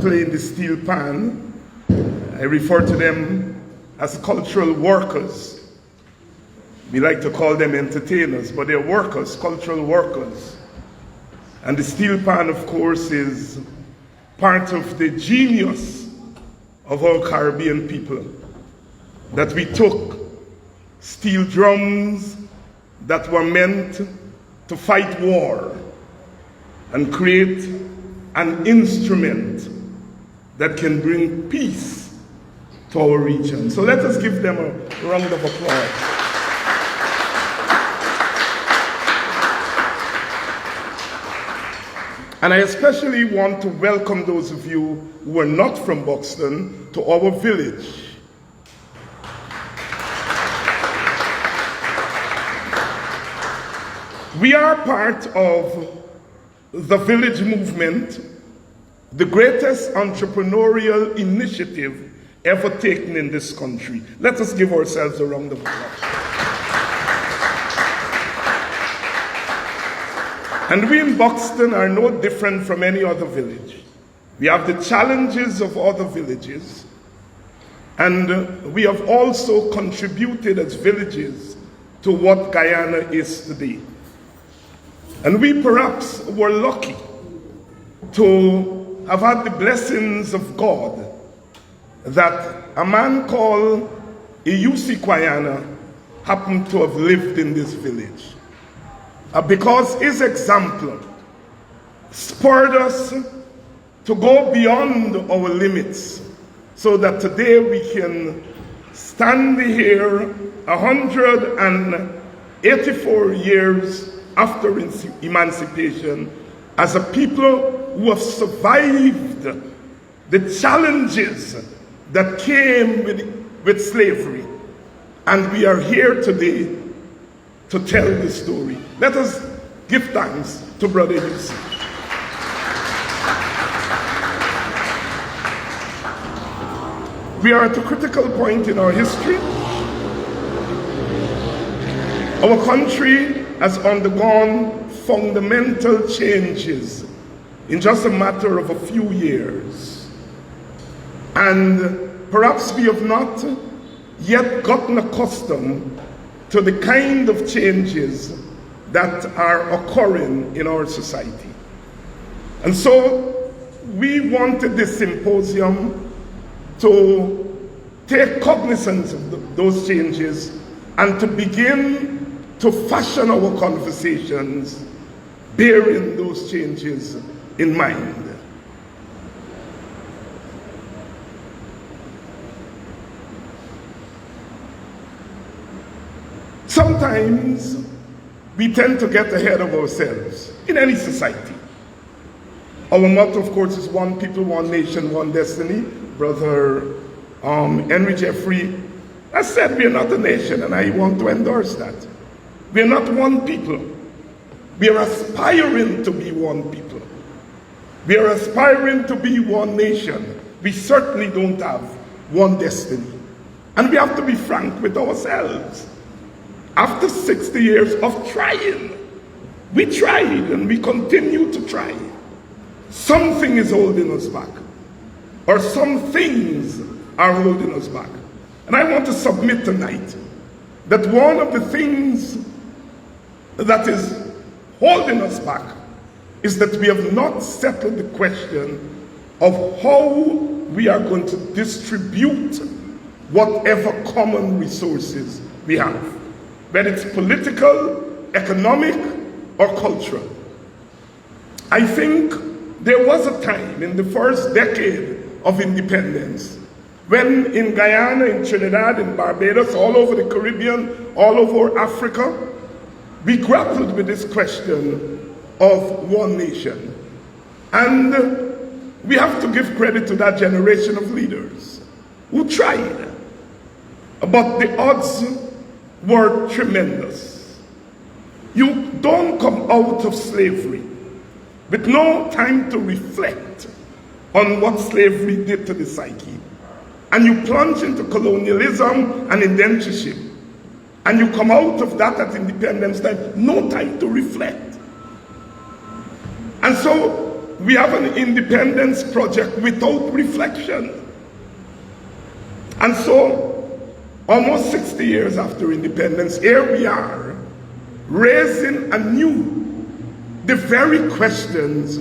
playing the steel pan. I refer to them as cultural workers. We like to call them entertainers, but they're workers, cultural workers. And the steel pan, of course, is part of the genius of our Caribbean people, that we took steel drums that were meant to fight war and create an instrument that can bring peace to our region. So let us give them a round of applause. And I especially want to welcome those of you who are not from Buxton to our village. We are part of the village movement, the greatest entrepreneurial initiative ever taken in this country. Let us give ourselves a round of applause. And we in Buxton are no different from any other village. We have the challenges of other villages, and we have also contributed as villages to what Guyana is today. And we perhaps were lucky to have had the blessings of God that a man called Iyusi Kwayana happened to have lived in this village. Because his example spurred us to go beyond our limits, so that today we can stand here 184 years after emancipation as a people who have survived the challenges that came with slavery. And we are here today to tell the story. Let us give thanks to Brother Iyusi. We are at a critical point in our history. Our country has undergone fundamental changes in just a matter of a few years. And perhaps we have not yet gotten accustomed to the kind of changes that are occurring in our society. And so we wanted this symposium to take cognizance of those changes and to begin to fashion our conversations bearing those changes in mind. Sometimes we tend to get ahead of ourselves in any society. Our motto, of course, is one people, one nation, one destiny. Brother Henry Jeffrey has said we are not a nation, and I want to endorse that. We are not one people. We are aspiring to be one people. We are aspiring to be one nation. We certainly don't have one destiny. And we have to be frank with ourselves. After 60 years of trying, we tried and we continue to try. Something is holding us back, or some things are holding us back. And I want to submit tonight that one of the things that is holding us back is that we have not settled the question of how we are going to distribute whatever common resources we have, whether it's political, economic, or cultural. I think there was a time in the first decade of independence when in Guyana, in Trinidad, in Barbados, all over the Caribbean, all over Africa, we grappled with this question of one nation. And we have to give credit to that generation of leaders who tried. But the odds were tremendous. You don't come out of slavery with no time to reflect on what slavery did to the psyche. And you plunge into colonialism and indentureship. And you come out of that at independence time, no time to reflect. And so we have an independence project without reflection. And so, almost 60 years after independence, here we are, raising anew the very questions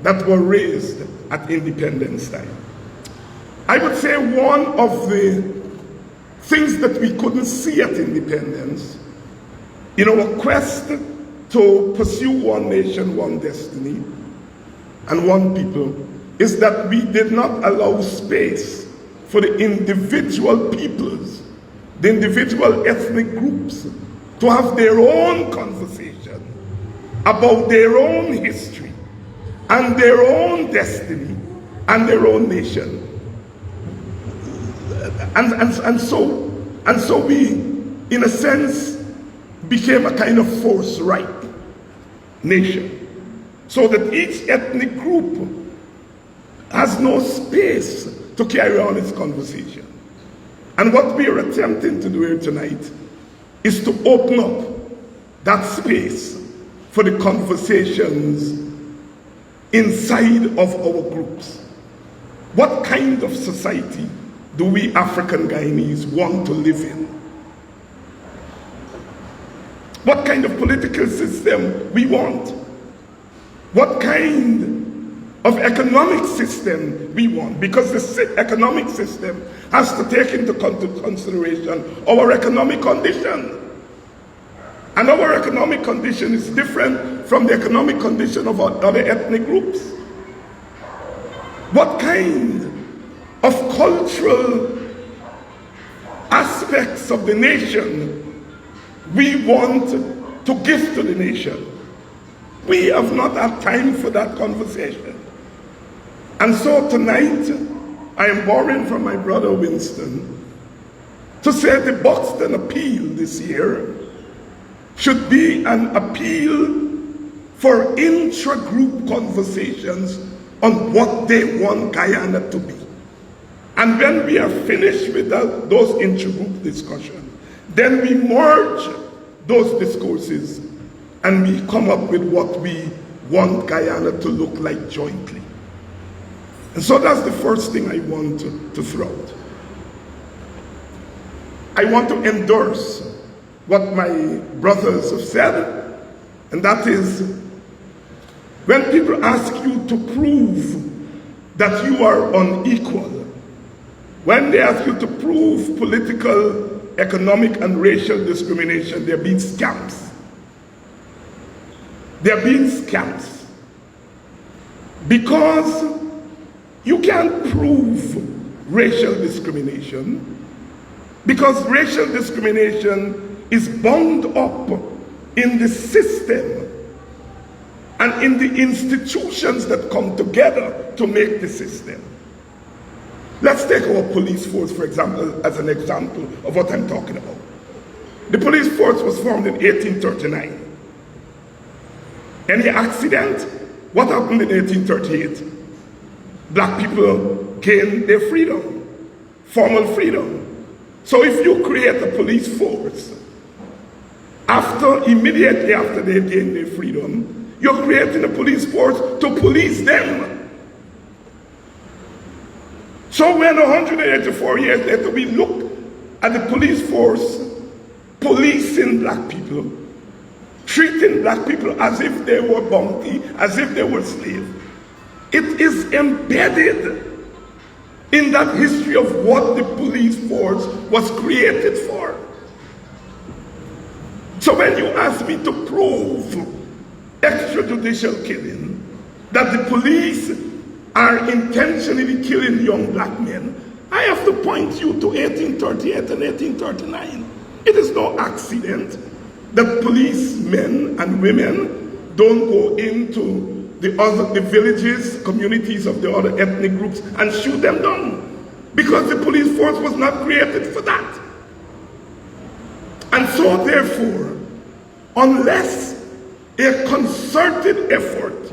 that were raised at independence time. I would say one of the things that we couldn't see at independence, in our quest to pursue one nation, one destiny, and one people, is that we did not allow space for the individual peoples, the individual ethnic groups, to have their own conversation about their own history and their own destiny and their own nation. And so we, in a sense, became a kind of force-right nation, so that each ethnic group has no space to carry on its conversation. And what we are attempting to do here tonight is to open up that space for the conversations inside of our groups. What kind of society do we African Guyanese want to live in? What kind of political system we want? What kind of economic system we want? Because the economic system has to take into consideration our economic condition. And our economic condition is different from the economic condition of other ethnic groups. What kind of cultural aspects of the nation we want to give to the nation? We have not had time for that conversation. And so tonight, I am borrowing from my brother Winston to say the Buxton appeal this year should be an appeal for intra-group conversations on what they want Guyana to be. And when we are finished with those intra-group discussions, then we merge those discourses and we come up with what we want Guyana to look like jointly. And so that's the first thing I want to throw out. I want to endorse what my brothers have said, and that is, when people ask you to prove that you are unequal, when they ask you to prove political, economic, and racial discrimination, they're being scams. They're being scams. Because you can't prove racial discrimination, because racial discrimination is bound up in the system and in the institutions that come together to make the system. Let's take our police force, for example, as an example of what I'm talking about. The police force was formed in 1839. Any accident? What happened in 1838? Black people gained their freedom, formal freedom. So if you create a police force, immediately after they gain their freedom, you're creating a police force to police them. So when 184 years later we look at the police force policing black people, treating black people as if they were bounty, as if they were slaves, it is embedded in that history of what the police force was created for. So when you ask me to prove extrajudicial killing, that the police are intentionally killing young black men, I have to point you to 1838 and 1839. It is no accident that policemen and women don't go into the villages, communities of the other ethnic groups and shoot them down, because the police force was not created for that. And so therefore, unless a concerted effort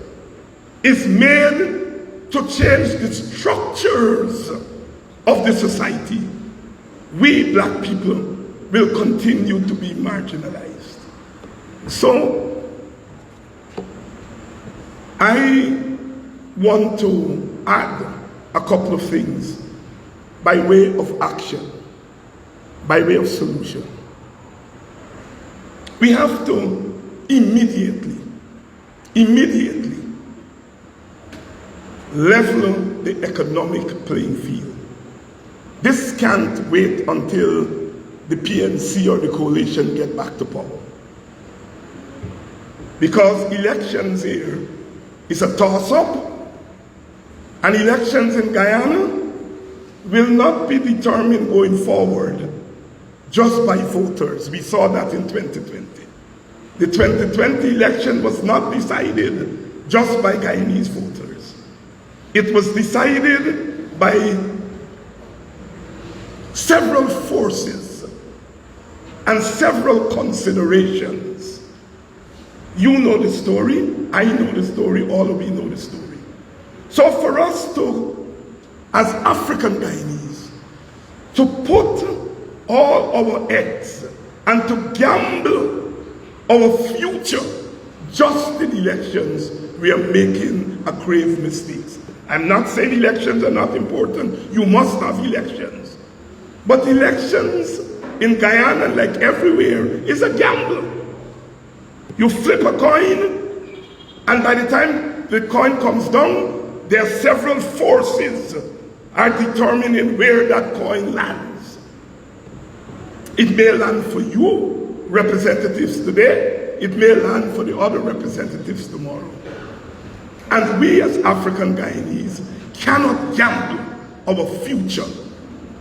is made to change the structures of the society, we black people will continue to be marginalized. So I want to add a couple of things by way of action, by way of solution. We have to immediately level the economic playing field. This can't wait until the PNC or the coalition get back to power. Because elections here is a toss-up, and elections in Guyana will not be determined going forward just by voters. We saw that in 2020. The 2020 election was not decided just by Guyanese voters. It was decided by several forces and several considerations. You know the story, I know the story, all of you know the story. So for us to, as African Guyanese, to put all our eggs and to gamble our future just in elections, we are making a grave mistake. I'm not saying elections are not important. You must have elections. But elections in Guyana, like everywhere, is a gamble. You flip a coin, and by the time the coin comes down, there are several forces are determining where that coin lands. It may land for you, representatives, today. It may land for the other representatives tomorrow. And we as African Guyanese cannot gamble our future.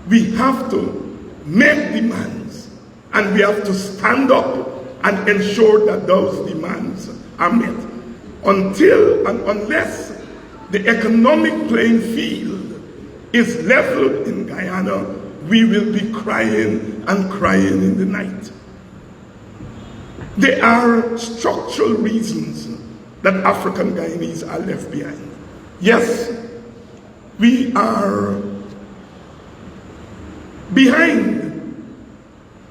We have to make demands, and we have to stand up and ensure that those demands are met. Until and unless the economic playing field is leveled in Guyana, we will be crying and crying in the night. There are structural reasons that African Guyanese are left behind. Yes, we are behind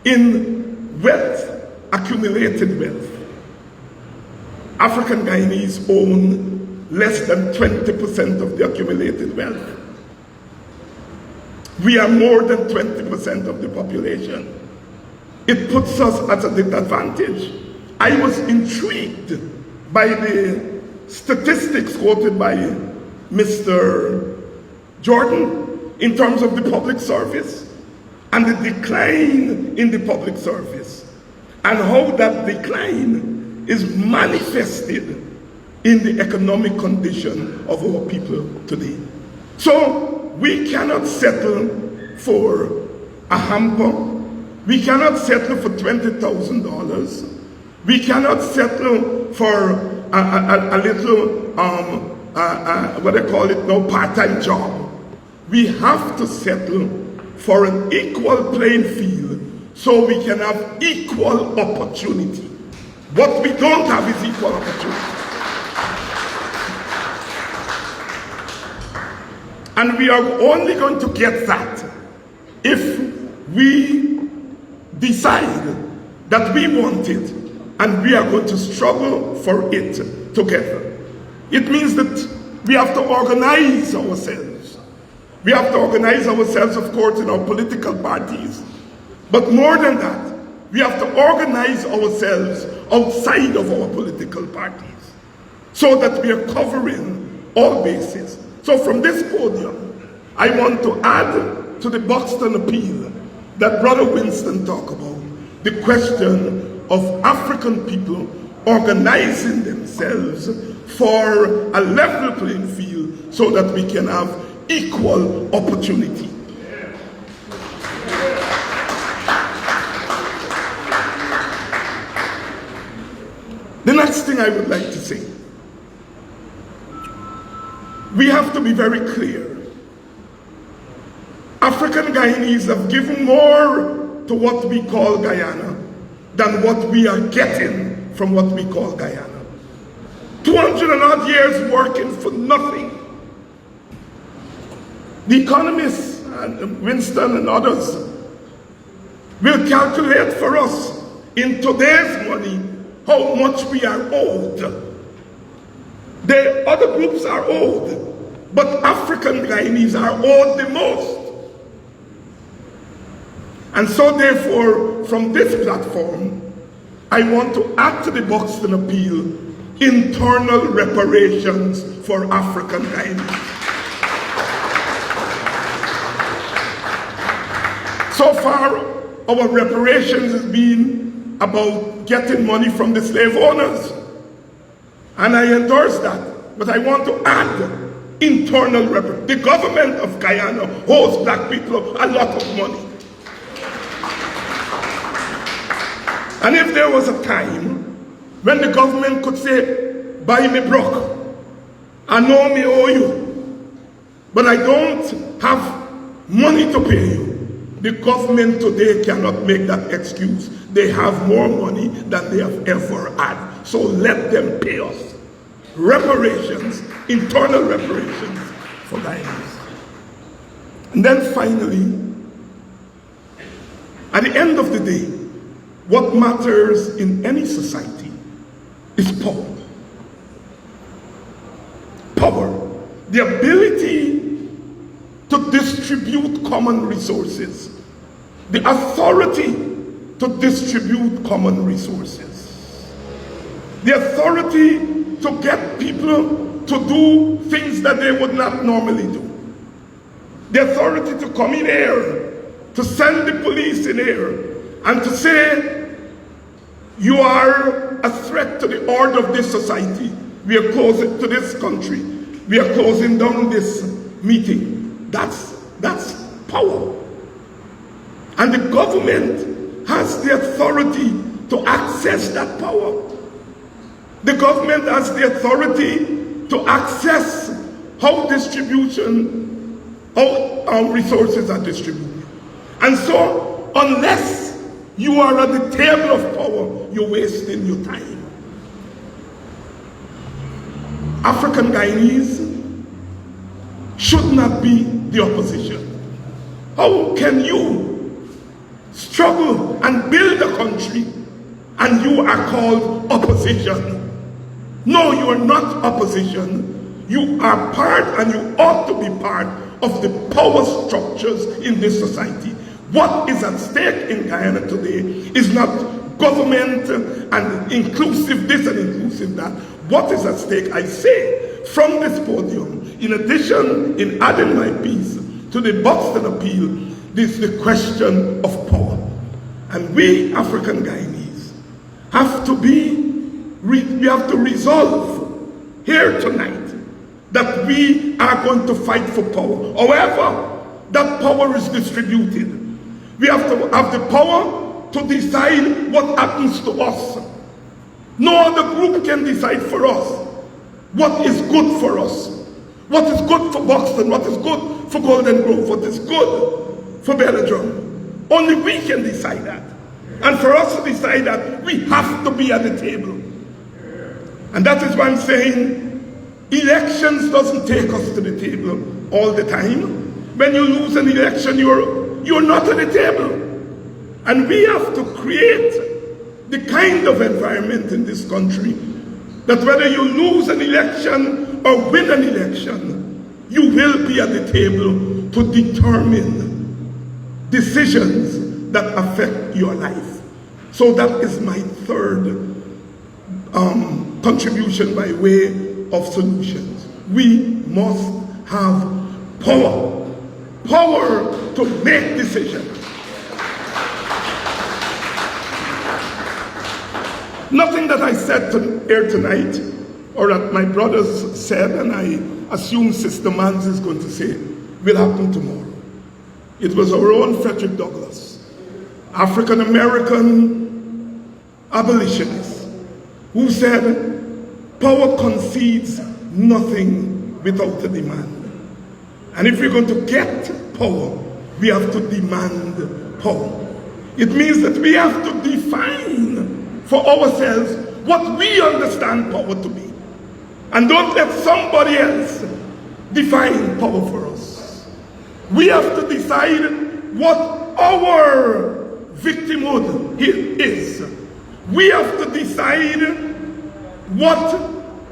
in wealth, accumulated wealth. African Guyanese own less than 20% of the accumulated wealth. We are more than 20% of the population. It puts us at a disadvantage. I was intrigued by the statistics quoted by Mr. Jordan in terms of the public service and the decline in the public service, and how that decline is manifested in the economic condition of our people today. So we cannot settle for a hamper. We cannot settle for $20,000. We cannot settle for a little, what they call it now, part-time job. We have to settle for an equal playing field so we can have equal opportunity. What we don't have is equal opportunity. And we are only going to get that if we decide that we want it and we are going to struggle for it together. It means that we have to organize ourselves. We have to organize ourselves, of course, in our political parties. But more than that, we have to organize ourselves outside of our political parties so that we are covering all bases. So from this podium, I want to add to the Buxton appeal that Brother Winston talked about, the question of African people organizing themselves for a level playing field so that we can have equal opportunity. The next thing I would like to say, we have to be very clear. African Guyanese have given more to what we call Guyana than what we are getting from what we call Guyana. 200 and odd years working for nothing. The economists, and Winston and others, will calculate for us in today's money how much we are owed. The other groups are owed, but African Guyanese are owed the most. And so therefore, from this platform, I want to add to the Buxton appeal internal reparations for African Guyanese. So far, our reparations has been about getting money from the slave owners. And I endorse that. But I want to add internal reparations. The government of Guyana owes black people a lot of money. And if there was a time when the government could say, buy me broke, I know me owe you, but I don't have money to pay you. The government today cannot make that excuse. They have more money than they have ever had. So let them pay us. Reparations, internal reparations for Guyanese. And then finally, at the end of the day, what matters in any society is power. Power. The ability to distribute common resources. The authority to distribute common resources. The authority to get people to do things that they would not normally do. The authority to come in here, to send the police in here, and to say, you are a threat to the order of this society. We are closing to this country. We are closing down this meeting. That's power. And the government has the authority to access that power. The government has the authority to access how our resources are distributed. And so, unless you are at the table of power, you're wasting your time. African Guyanese should not be the opposition. How can you struggle and build a country and you are called opposition? No, you are not opposition. You are part, and you ought to be part of the power structures in this society. What is at stake in Guyana today is not government and inclusive this and inclusive that. What is at stake, I say, from this podium, in addition, in adding my piece to the Buxton appeal, is the question of power. And we African Guyanese have to we have to resolve here tonight that we are going to fight for power. However, that power is distributed. We have to have the power to decide what happens to us. No other group can decide for us what is good for us. What is good for Buxton, what is good for Golden Grove, what is good for Belladrum. Only we can decide that. And for us to decide that, we have to be at the table. And that is why I'm saying elections doesn't take us to the table all the time. When you lose an election, you're not at the table. And we have to create the kind of environment in this country that whether you lose an election or win an election, you will be at the table to determine decisions that affect your life. So that is my third contribution by way of solutions. We must have power. Power to make decisions. Nothing that I said here tonight, or that my brothers said, and I assume Sister Mans is going to say, will happen tomorrow. It was our own Frederick Douglass, African-American abolitionist, who said, power concedes nothing without a demand. And if we're going to get power, we have to demand power. It means that we have to define for ourselves what we understand power to be. And don't let somebody else define power for us. We have to decide what our victimhood is. We have to decide what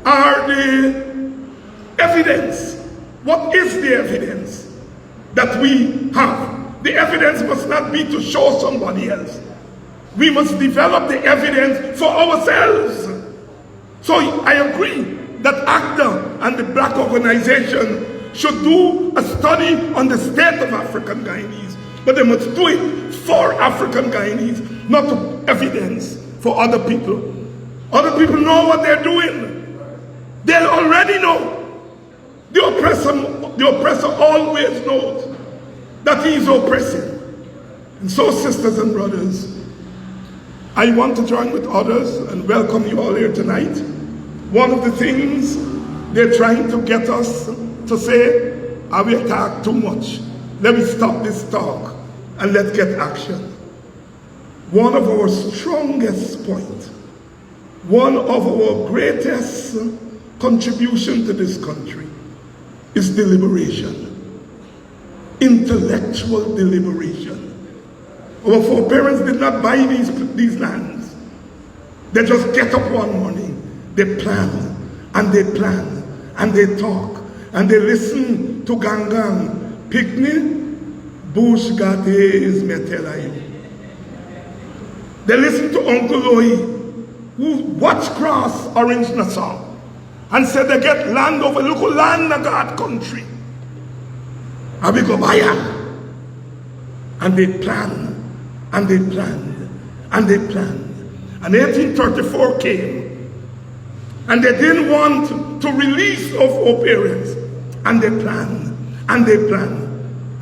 are the evidence. What is the evidence that we have? The evidence must not be to show somebody else. We must develop the evidence for ourselves. So I agree that ACTA and the black organization should do a study on the state of African Guyanese, but they must do it for African Guyanese, not to evidence for other people. Other people know what they're doing. They already know. The oppressor always knows that he is oppressing. And so, sisters and brothers, I want to join with others and welcome you all here tonight. One of the things they're trying to get us to say, we talk too much. Let me stop this talk and let's get action. One of our strongest points, one of our greatest contribution to this country is deliberation, intellectual deliberation. Our foreparents did not buy these lands. They just get up one morning, they plan, and they plan, and they talk, and they listen to Gangang, Picnic, Bush Gates Metelayu. They listen to Uncle Louis, who watched cross Orange Nassau, and said they get land over local land in God country. And we go buy it. And they plan, and they planned, and they planned. And 1834 came, and they didn't want to release of our parents. And they planned, and they planned.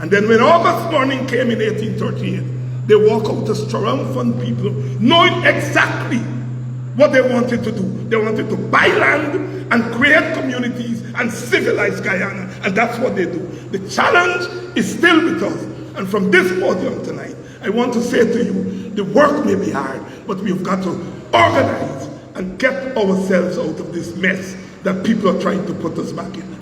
And then when August morning came in 1838, they walk out as triumphant people, knowing exactly what they wanted to do. They wanted to buy land and create communities and civilize Guyana. And that's what they do. The challenge is still with us. And from this podium tonight, I want to say to you, the work may be hard, but we've got to organize and get ourselves out of this mess that people are trying to put us back in.